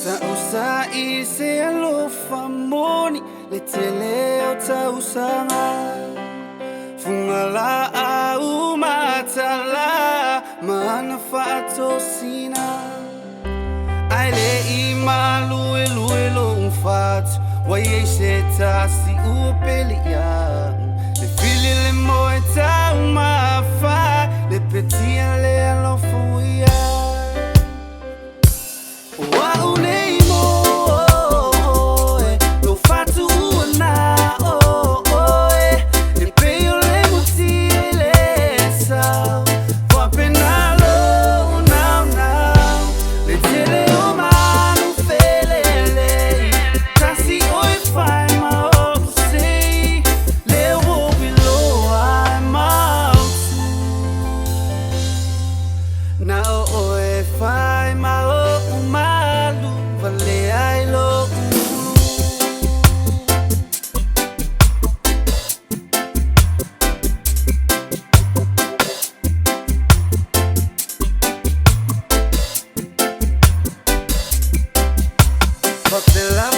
Sa usa ise alofa moni le tele o ta usanga fungala au matala mana fato sina ai le I malu elo un fat wa ye se ta si u pelia le fili le moeta uma fa le petit le alofa ya wa unemo lo fatu na e peio le mutile sa wa penalo now le tele o manu felele kasi oi fai ma o sei le wo below I'm out now oi fai ma o malu vale ai lo fuck the love